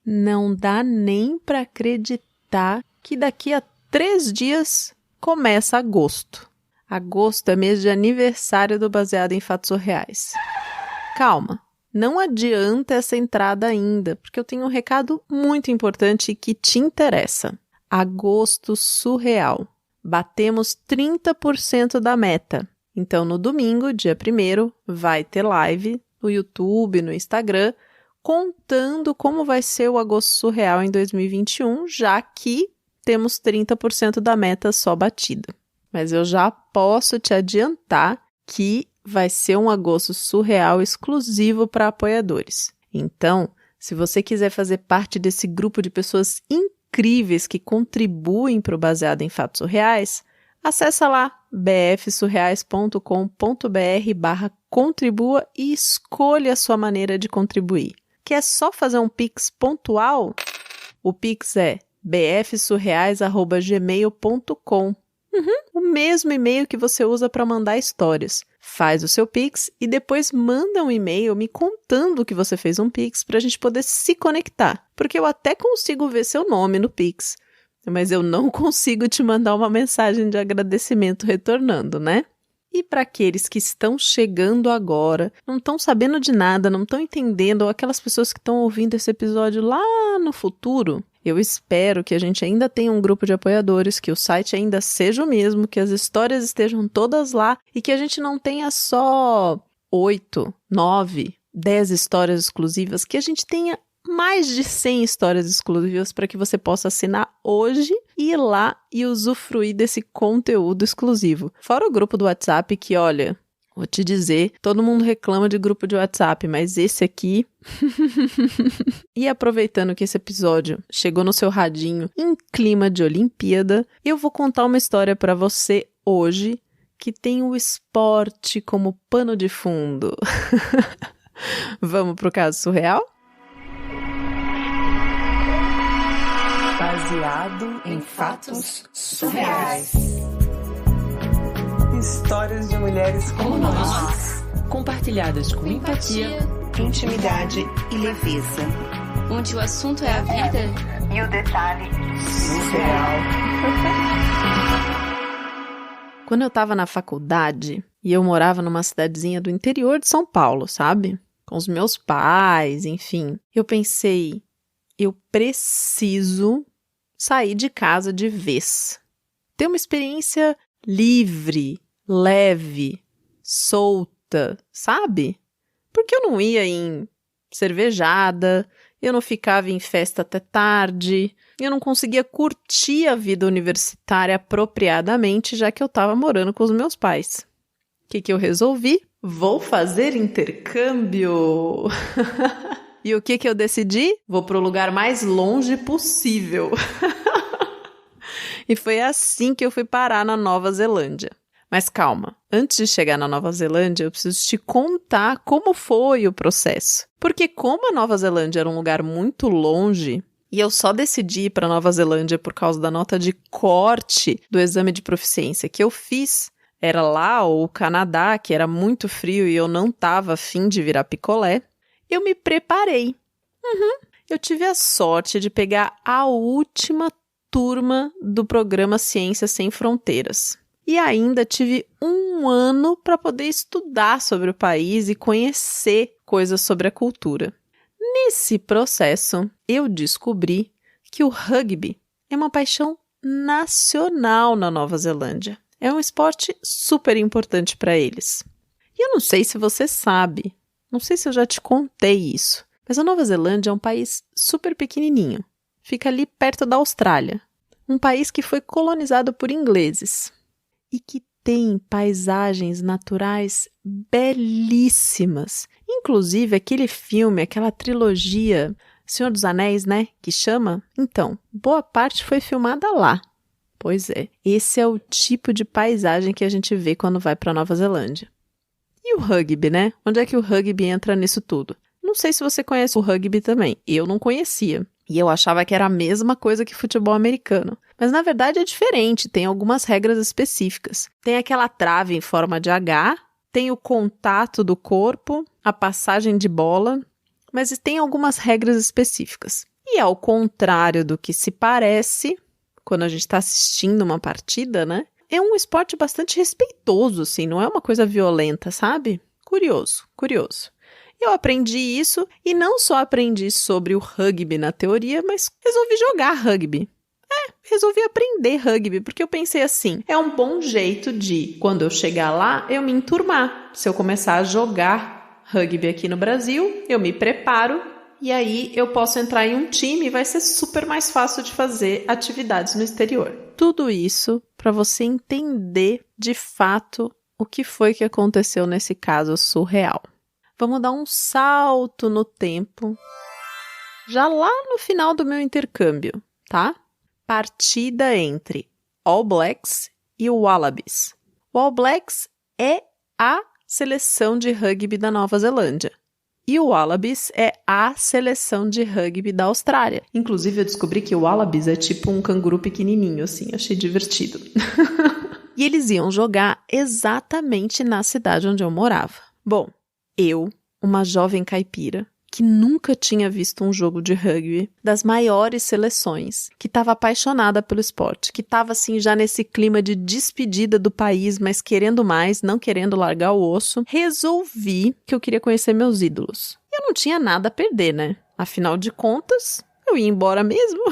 Não dá nem para acreditar que daqui a 3 dias começa agosto. Agosto é mês de aniversário do Baseado em Fatos Surreais. Calma, não adianta essa entrada ainda, porque eu tenho um recado muito importante que te interessa. Agosto surreal. Batemos 30% da meta. Então, no domingo, dia 1º, vai ter live no YouTube, no Instagram, contando como vai ser o Agosto Surreal em 2021, já que temos 30% da meta só batida. Mas eu já posso te adiantar que vai ser um Agosto Surreal exclusivo para apoiadores. Então, se você quiser fazer parte desse grupo de pessoas incríveis que contribuem para o Baseado em Fatos Surreais, acessa lá bfsurreais.com.br/contribua e escolha a sua maneira de contribuir. Quer só fazer um Pix pontual? O Pix é bfsurreais@gmail.com. O mesmo e-mail que você usa para mandar histórias. Faz o seu Pix e depois manda um e-mail me contando que você fez um Pix para a gente poder se conectar. Porque eu até consigo ver seu nome no Pix, mas eu não consigo te mandar uma mensagem de agradecimento retornando, né? E para aqueles que estão chegando agora, não estão sabendo de nada, não estão entendendo, ou aquelas pessoas que estão ouvindo esse episódio lá no futuro, eu espero que a gente ainda tenha um grupo de apoiadores, que o site ainda seja o mesmo, que as histórias estejam todas lá e que a gente não tenha só 8, 9, 10 histórias exclusivas, que a gente tenha mais de 100 histórias exclusivas para que você possa assinar hoje e ir lá e usufruir desse conteúdo exclusivo. Fora o grupo do WhatsApp que, olha, vou te dizer, todo mundo reclama de grupo de WhatsApp, mas esse aqui... E aproveitando que esse episódio chegou no seu radinho em clima de Olimpíada, eu vou contar uma história para você hoje que tem o esporte como pano de fundo. Vamos pro caso surreal? Baseado em fatos surreais. Histórias de mulheres como nós, compartilhadas com empatia, intimidade e leveza. onde o assunto é a vida E o detalhe surreal. Quando eu estava na faculdade, e eu morava numa cidadezinha do interior de São Paulo, sabe? Com os meus pais, enfim. Eu pensei, eu preciso sair de casa de vez. Ter uma experiência livre, leve, solta, sabe? Porque eu não ia em cervejada, eu não ficava em festa até tarde, eu não conseguia curtir a vida universitária apropriadamente, já que eu estava morando com os meus pais. O que eu resolvi? Vou fazer intercâmbio! E o que eu decidi? Vou para o lugar mais longe possível. E foi assim que eu fui parar na Nova Zelândia. Mas calma, antes de chegar na Nova Zelândia, eu preciso te contar como foi o processo. Porque como a Nova Zelândia era um lugar muito longe, e eu só decidi ir para Nova Zelândia por causa da nota de corte do exame de proficiência que eu fiz, era lá ou o Canadá, que era muito frio e eu não estava afim de virar picolé, eu me preparei. Eu tive a sorte de pegar a última turma do programa Ciências Sem Fronteiras. E ainda tive 1 ano para poder estudar sobre o país e conhecer coisas sobre a cultura. Nesse processo, eu descobri que o rugby é uma paixão nacional na Nova Zelândia. É um esporte super importante para eles. E eu não sei se você sabe, não sei se eu já te contei isso, mas a Nova Zelândia é um país super pequenininho. Fica ali perto da Austrália. Um país que foi colonizado por ingleses. E que tem paisagens naturais belíssimas. Inclusive, aquele filme, aquela trilogia Senhor dos Anéis, né? Que chama? Então, boa parte foi filmada lá. Pois é, esse é o tipo de paisagem que a gente vê quando vai para Nova Zelândia. E o rugby, né? Onde é que o rugby entra nisso tudo? Não sei se você conhece o rugby também. Eu não conhecia. E eu achava que era a mesma coisa que futebol americano. Mas na verdade é diferente, tem algumas regras específicas. Tem aquela trave em forma de H, tem o contato do corpo, a passagem de bola, mas tem algumas regras específicas. E ao contrário do que se parece, quando a gente está assistindo uma partida, né? É um esporte bastante respeitoso, assim, não é uma coisa violenta, sabe? Curioso. Eu aprendi isso e não só aprendi sobre o rugby na teoria, mas resolvi jogar rugby. Resolvi aprender rugby, porque eu pensei assim, é um bom jeito de, quando eu chegar lá, eu me enturmar. Se eu começar a jogar rugby aqui no Brasil, eu me preparo e aí eu posso entrar em um time e vai ser super mais fácil de fazer atividades no exterior. Tudo isso para você entender de fato o que foi que aconteceu nesse caso surreal. Vamos dar um salto no tempo, já lá no final do meu intercâmbio, tá? Partida entre All Blacks e Wallabies. O All Blacks é a seleção de rugby da Nova Zelândia. E o Wallabies é a seleção de rugby da Austrália. Inclusive, eu descobri que o Wallabies é tipo um canguru pequenininho, assim. Achei divertido. E eles iam jogar exatamente na cidade onde eu morava. Bom, eu, uma jovem caipira, que nunca tinha visto um jogo de rugby das maiores seleções, que estava apaixonada pelo esporte, que estava assim já nesse clima de despedida do país, mas querendo mais, não querendo largar o osso, resolvi que eu queria conhecer meus ídolos. Eu não tinha nada a perder, né? Afinal de contas, eu ia embora mesmo.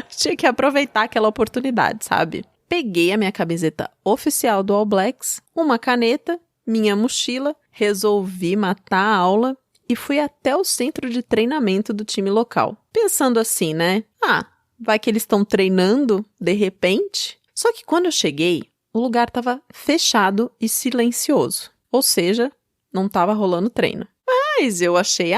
Tinha que aproveitar aquela oportunidade, sabe? Peguei a minha camiseta oficial do All Blacks, uma caneta, minha mochila, resolvi matar a aula e fui até o centro de treinamento do time local. Pensando assim, né? Vai que eles estão treinando de repente? Só que quando eu cheguei, o lugar estava fechado e silencioso. Ou seja, não estava rolando treino. Mas eu achei,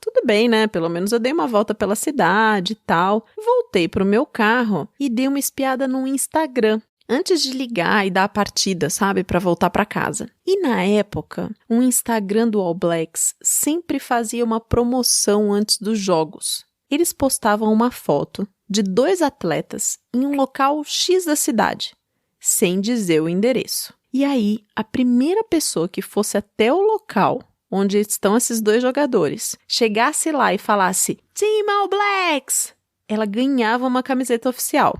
tudo bem, né? Pelo menos eu dei uma volta pela cidade e tal. Voltei pro meu carro e dei uma espiada no Instagram. Antes de ligar e dar a partida, sabe, para voltar para casa. E na época, o Instagram do All Blacks sempre fazia uma promoção antes dos jogos. Eles postavam uma foto de 2 atletas em um local X da cidade, sem dizer o endereço. E aí, a primeira pessoa que fosse até o local onde estão esses 2 jogadores, chegasse lá e falasse Team All Blacks, ela ganhava uma camiseta oficial.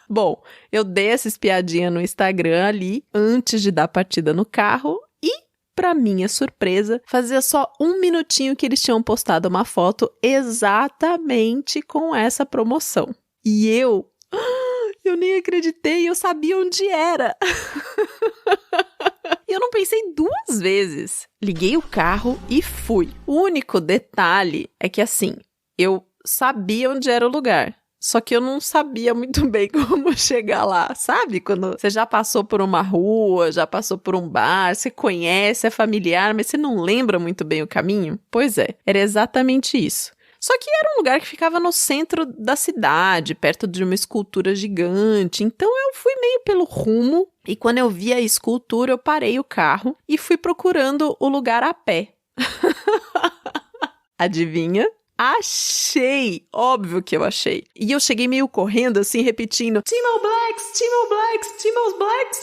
Bom, eu dei essa espiadinha no Instagram ali, antes de dar partida no carro, e, pra minha surpresa, fazia só 1 minutinho que eles tinham postado uma foto exatamente com essa promoção. E eu nem acreditei, eu sabia onde era. E eu não pensei 2 vezes. Liguei o carro e fui. O único detalhe é que, assim, eu sabia onde era o lugar. Só que eu não sabia muito bem como chegar lá, sabe? Quando você já passou por uma rua, já passou por um bar, você conhece, é familiar, mas você não lembra muito bem o caminho? Pois é, era exatamente isso. Só que era um lugar que ficava no centro da cidade, perto de uma escultura gigante. Então eu fui meio pelo rumo e quando eu vi a escultura, eu parei o carro e fui procurando o lugar a pé. Adivinha? Achei! Óbvio que eu achei. E eu cheguei meio correndo, assim, repetindo Team All Blacks, Team All Blacks, Team All Blacks.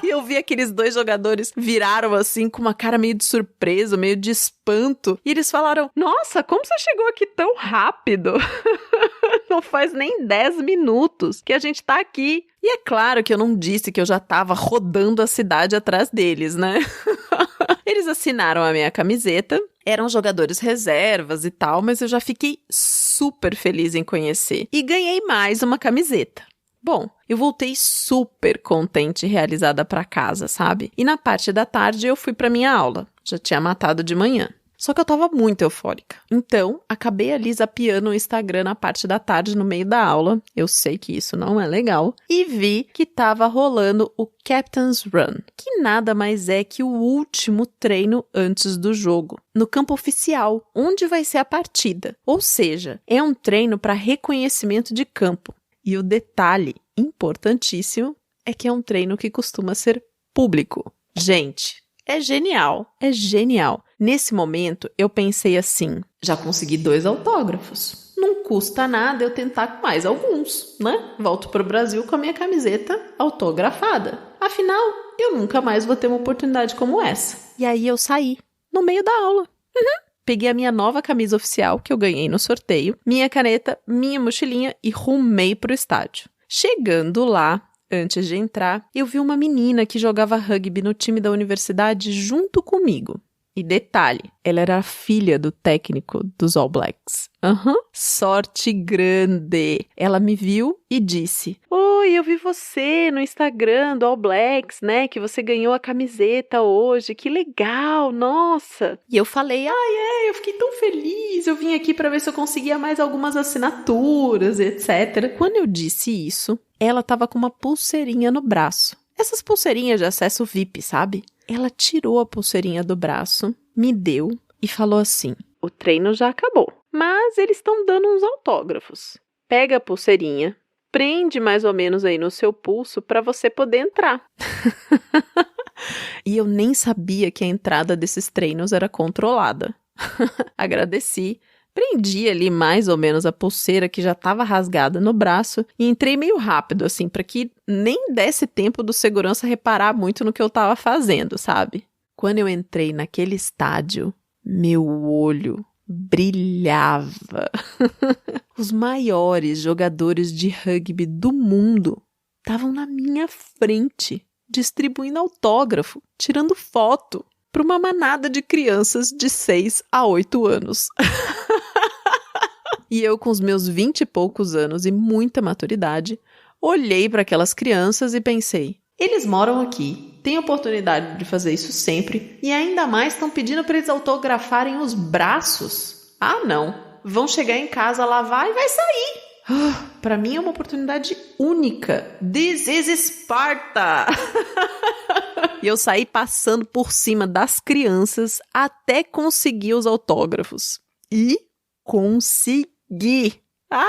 E eu vi aqueles 2 jogadores viraram, assim, com uma cara meio de surpresa, meio de espanto. E eles falaram, nossa, como você chegou aqui tão rápido? Não faz nem 10 minutos que a gente tá aqui. E é claro que eu não disse que eu já tava rodando a cidade atrás deles, né? Eles assinaram a minha camiseta, eram jogadores reservas e tal, mas eu já fiquei super feliz em conhecer. E ganhei mais uma camiseta. Bom, eu voltei super contente e realizada para casa, sabe? E na parte da tarde eu fui para minha aula. Já tinha matado de manhã. Só que eu tava muito eufórica. Então, acabei ali zapeando o Instagram na parte da tarde, no meio da aula. Eu sei que isso não é legal. E vi que tava rolando o Captain's Run, que nada mais é que o último treino antes do jogo, no campo oficial, onde vai ser a partida. Ou seja, é um treino para reconhecimento de campo. E o detalhe importantíssimo é que é um treino que costuma ser público. Gente, é genial, é genial. Nesse momento, eu pensei assim, já consegui 2 autógrafos. Não custa nada eu tentar mais alguns, né? Volto pro Brasil com a minha camiseta autografada. Afinal, eu nunca mais vou ter uma oportunidade como essa. E aí eu saí, no meio da aula. peguei a minha nova camisa oficial que eu ganhei no sorteio, minha caneta, minha mochilinha e rumei pro estádio. Chegando lá, antes de entrar, eu vi uma menina que jogava rugby no time da universidade junto comigo. E detalhe, ela era a filha do técnico dos All Blacks. Sorte grande! Ela me viu e disse: Oi, eu vi você no Instagram do All Blacks, né? Que você ganhou a camiseta hoje. Que legal, nossa! E eu falei: eu fiquei tão feliz. Eu vim aqui para ver se eu conseguia mais algumas assinaturas, etc. Quando eu disse isso, ela tava com uma pulseirinha no braço. Essas pulseirinhas de acesso VIP, sabe? Ela tirou a pulseirinha do braço, me deu e falou assim: o treino já acabou, mas eles estão dando uns autógrafos. Pega a pulseirinha, prende mais ou menos aí no seu pulso para você poder entrar. E eu nem sabia que a entrada desses treinos era controlada. Agradeci. Prendi ali mais ou menos a pulseira que já estava rasgada no braço e entrei meio rápido, assim, para que nem desse tempo do segurança reparar muito no que eu estava fazendo, sabe? Quando eu entrei naquele estádio, meu olho brilhava. Os maiores jogadores de rugby do mundo estavam na minha frente, distribuindo autógrafo, tirando foto para uma manada de crianças de 6 a 8 anos. E eu, com os meus 20 e poucos anos e muita maturidade, olhei para aquelas crianças e pensei: eles moram aqui, têm oportunidade de fazer isso sempre e ainda mais estão pedindo para eles autografarem os braços? Ah, não! Vão chegar em casa, lavar e vai sair! Para mim é uma oportunidade única. This is Sparta! E eu saí passando por cima das crianças até conseguir os autógrafos. E consegui! Ai,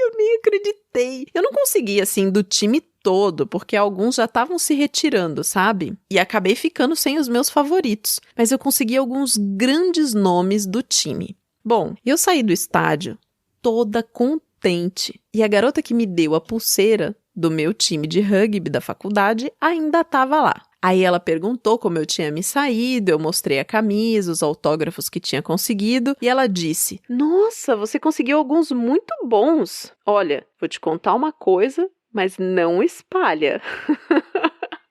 eu nem acreditei. Eu não consegui, assim, do time todo, porque alguns já estavam se retirando, sabe? E acabei ficando sem os meus favoritos. Mas eu consegui alguns grandes nomes do time. Bom, eu saí do estádio toda contente. E a garota que me deu a pulseira do meu time de rugby da faculdade ainda estava lá. Aí ela perguntou como eu tinha me saído, eu mostrei a camisa, os autógrafos que tinha conseguido, e ela disse: Nossa, você conseguiu alguns muito bons. Olha, vou te contar uma coisa, mas não espalha.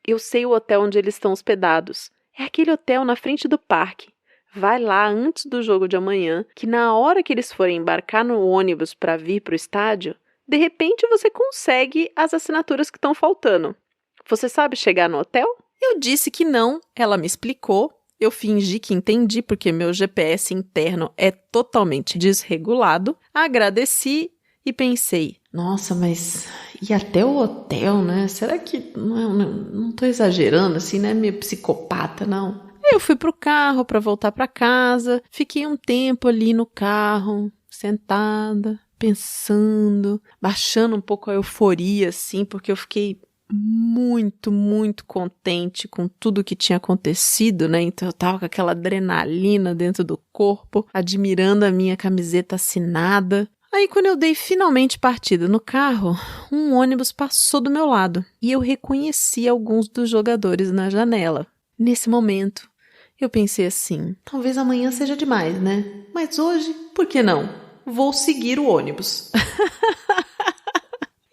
Eu sei o hotel onde eles estão hospedados. É aquele hotel na frente do parque. Vai lá antes do jogo de amanhã, que na hora que eles forem embarcar no ônibus para vir para o estádio, de repente você consegue as assinaturas que estão faltando. Você sabe chegar no hotel? Eu disse que não, ela me explicou. Eu fingi que entendi, porque meu GPS interno é totalmente desregulado. Agradeci e pensei: nossa, mas e até o hotel, né? Será que não tô exagerando assim, né? Meio psicopata, não? Eu fui pro carro para voltar para casa, fiquei um tempo ali no carro, sentada, pensando, baixando um pouco a euforia, assim, porque eu fiquei muito, muito contente com tudo que tinha acontecido, né? Então eu tava com aquela adrenalina dentro do corpo, admirando a minha camiseta assinada. Aí quando eu dei finalmente partida no carro, um ônibus passou do meu lado e eu reconheci alguns dos jogadores na janela. Nesse momento, eu pensei assim: talvez amanhã seja demais, né? Mas hoje, por que não? Vou seguir o ônibus.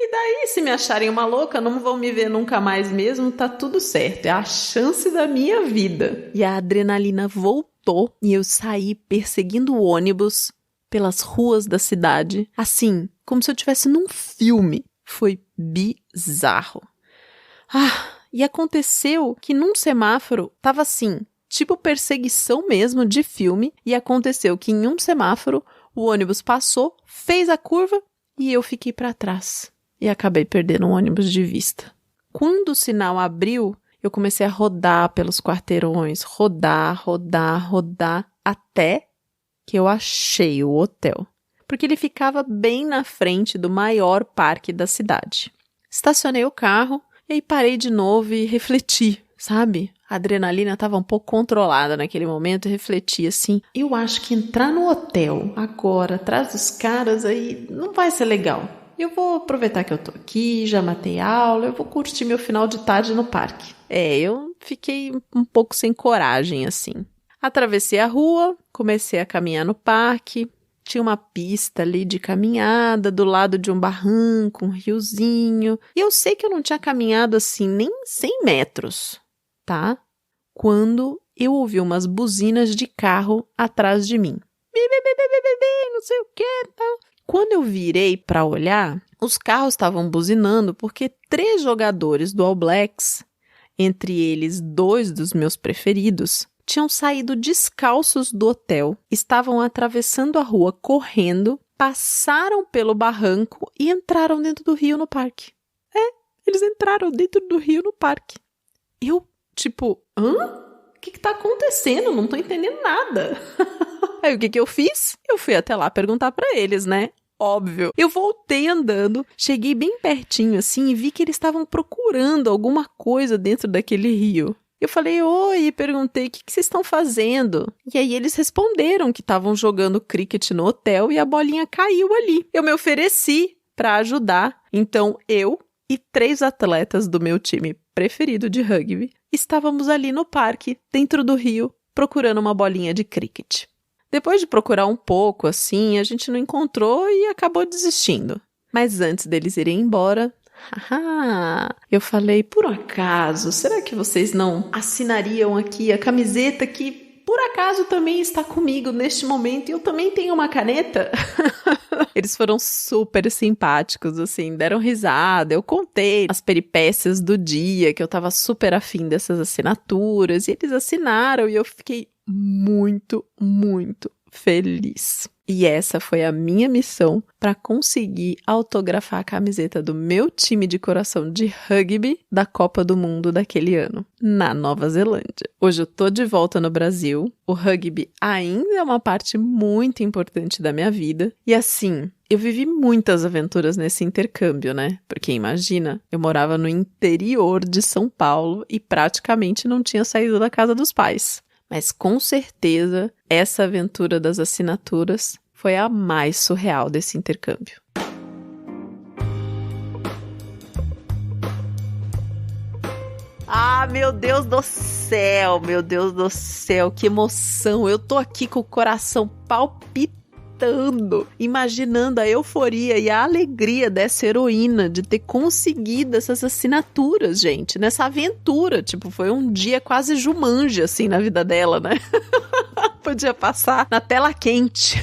E daí, se me acharem uma louca, não vão me ver nunca mais mesmo, tá tudo certo. É a chance da minha vida. E a adrenalina voltou e eu saí perseguindo o ônibus pelas ruas da cidade, assim, como se eu estivesse num filme. Foi bizarro. E aconteceu que num semáforo tava assim, tipo perseguição mesmo de filme, e aconteceu que em um semáforo o ônibus passou, fez a curva e eu fiquei para trás. E acabei perdendo o ônibus de vista. Quando o sinal abriu, eu comecei a rodar pelos quarteirões, rodar, até que eu achei o hotel. Porque ele ficava bem na frente do maior parque da cidade. Estacionei o carro e aí parei de novo e refleti, sabe? A adrenalina estava um pouco controlada naquele momento e refleti assim: eu acho que entrar no hotel agora, atrás dos caras, aí não vai ser legal. Eu vou aproveitar que eu tô aqui, já matei a aula, eu vou curtir meu final de tarde no parque. Eu fiquei um pouco sem coragem, assim. Atravessei a rua, comecei a caminhar no parque. Tinha uma pista ali de caminhada do lado de um barranco, um riozinho. E eu sei que eu não tinha caminhado assim nem 100 metros, tá? Quando eu ouvi umas buzinas de carro atrás de mim. Não sei o que, tal. Quando eu virei para olhar, os carros estavam buzinando porque 3 jogadores do All Blacks, entre eles 2 dos meus preferidos, tinham saído descalços do hotel, estavam atravessando a rua correndo, passaram pelo barranco e entraram dentro do rio no parque. Eles entraram dentro do rio no parque. Eu, hã? O que tá acontecendo? Não tô entendendo nada. Aí o que eu fiz? Eu fui até lá perguntar pra eles, né? Óbvio. Eu voltei andando, cheguei bem pertinho assim e vi que eles estavam procurando alguma coisa dentro daquele rio. Eu falei, oi, perguntei, o que vocês estão fazendo? E aí eles responderam que estavam jogando cricket no hotel e a bolinha caiu ali. Eu me ofereci para ajudar. Então eu e 3 atletas do meu time preferido de rugby estávamos ali no parque, dentro do rio, procurando uma bolinha de cricket. Depois de procurar um pouco, assim, a gente não encontrou e acabou desistindo. Mas antes deles irem embora, eu falei, por acaso, será que vocês não assinariam aqui a camiseta que por acaso também está comigo neste momento e eu também tenho uma caneta? Eles foram super simpáticos, assim, deram risada, eu contei as peripécias do dia, que eu tava super afim dessas assinaturas, e eles assinaram e eu fiquei muito, muito feliz. E essa foi a minha missão para conseguir autografar a camiseta do meu time de coração de rugby da Copa do Mundo daquele ano, na Nova Zelândia. Hoje eu tô de volta no Brasil, o rugby ainda é uma parte muito importante da minha vida, e assim, eu vivi muitas aventuras nesse intercâmbio, né? Porque imagina, eu morava no interior de São Paulo e praticamente não tinha saído da casa dos pais. Mas com certeza, essa aventura das assinaturas foi a mais surreal desse intercâmbio. Ah, meu Deus do céu, que emoção. Eu tô aqui com o coração palpitando, imaginando a euforia e a alegria dessa heroína de ter conseguido essas assinaturas, gente, nessa aventura. Foi um dia quase Jumanji, assim, na vida dela, né? Podia passar na tela quente.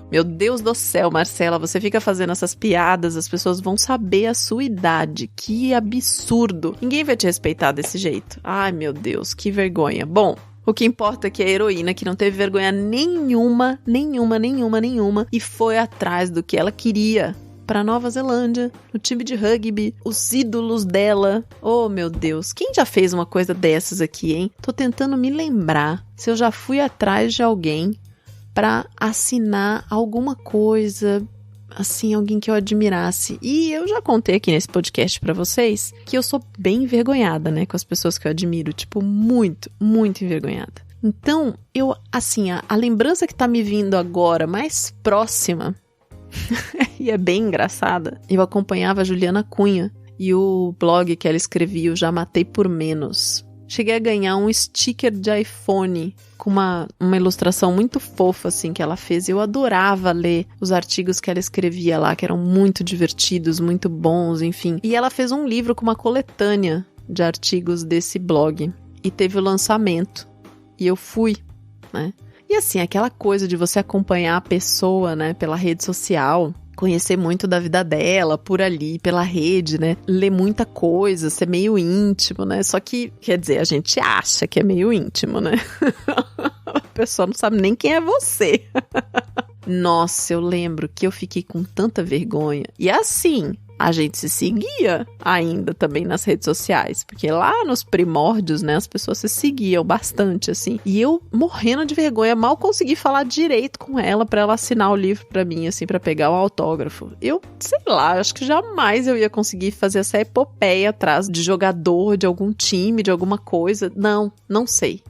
Meu Deus do céu, Marcela, você fica fazendo essas piadas, as pessoas vão saber a sua idade. Que absurdo. Ninguém vai te respeitar desse jeito. Ai, meu Deus, que vergonha. Bom, o que importa é que a heroína, que não teve vergonha nenhuma, e foi atrás do que ela queria para Nova Zelândia, no time de rugby, os ídolos dela. Oh, meu Deus, quem já fez uma coisa dessas aqui, hein? Tô tentando me lembrar se eu já fui atrás de alguém para assinar alguma coisa, assim, alguém que eu admirasse. E eu já contei aqui nesse podcast pra vocês que eu sou bem envergonhada, né, com as pessoas que eu admiro, muito, muito envergonhada. Então, eu, assim, a lembrança que tá me vindo agora, mais próxima, e é bem engraçada, eu acompanhava a Juliana Cunha e o blog que ela escrevia, Eu Já Matei por Menos. Cheguei a ganhar um sticker de iPhone com uma ilustração muito fofa, assim, que ela fez. Eu adorava ler os artigos que ela escrevia lá, que eram muito divertidos, muito bons, enfim. E ela fez um livro com uma coletânea de artigos desse blog. E teve o lançamento. E eu fui, né? E assim, aquela coisa de você acompanhar a pessoa, né, pela rede social, conhecer muito da vida dela por ali, pela rede, né? Ler muita coisa, ser meio íntimo, né? Só que, quer dizer, a gente acha que é meio íntimo, né? A pessoa não sabe nem quem é você. Nossa, eu lembro que eu fiquei com tanta vergonha. E assim, a gente se seguia ainda também nas redes sociais, porque lá nos primórdios, né, as pessoas se seguiam bastante, assim, e eu morrendo de vergonha, mal consegui falar direito com ela pra ela assinar o livro pra mim, assim, pra pegar o autógrafo. Eu, sei lá, acho que jamais eu ia conseguir fazer essa epopeia atrás de jogador, de algum time, de alguma coisa. Não sei,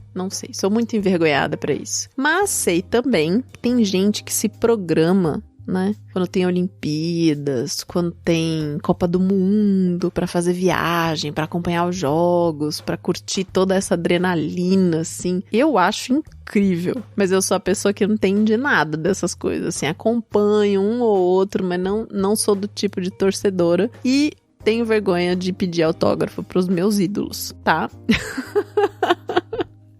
sou muito envergonhada pra isso. Mas sei também que tem gente que se programa né? Quando tem Olimpíadas, quando tem Copa do Mundo, pra fazer viagem, pra acompanhar os jogos, pra curtir toda essa adrenalina, assim. Eu acho incrível, mas eu sou a pessoa que não entende nada dessas coisas, assim. Acompanho um ou outro, mas não sou do tipo de torcedora e tenho vergonha de pedir autógrafo pros meus ídolos, tá?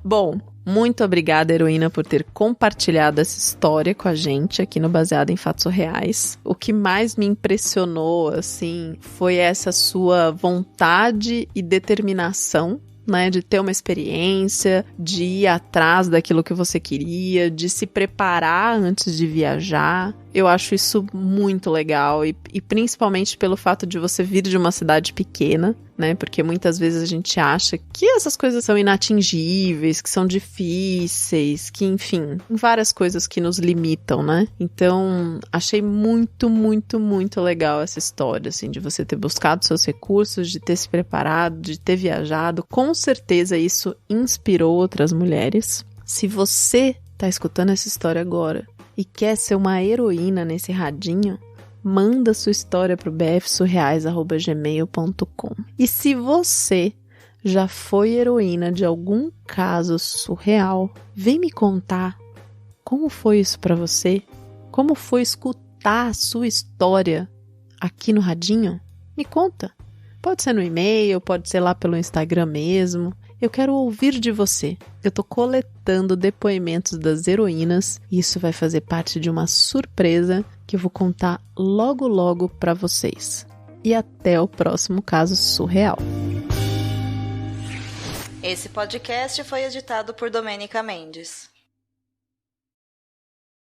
Bom, muito obrigada, heroína, por ter compartilhado essa história com a gente aqui no Baseado em Fatos Reais. O que mais me impressionou, assim, foi essa sua vontade e determinação, né, de ter uma experiência, de ir atrás daquilo que você queria, de se preparar antes de viajar. Eu acho isso muito legal e principalmente pelo fato de você vir de uma cidade pequena, né? Porque muitas vezes a gente acha que essas coisas são inatingíveis, que são difíceis, que, enfim, várias coisas que nos limitam, né? Então, achei muito, muito, muito legal essa história, assim, de você ter buscado seus recursos, de ter se preparado, de ter viajado. Com certeza isso inspirou outras mulheres. Se você tá escutando essa história agora e quer ser uma heroína nesse radinho, manda sua história pro bfsurreais@gmail.com. E se você já foi heroína de algum caso surreal, vem me contar como foi isso pra você, como foi escutar a sua história aqui no radinho. Me conta. Pode ser no e-mail, pode ser lá pelo Instagram mesmo. Eu quero ouvir de você. Eu tô coletando depoimentos das heroínas e isso vai fazer parte de uma surpresa que eu vou contar logo logo pra vocês. E até o próximo caso surreal. Esse podcast foi editado por Domênica Mendes.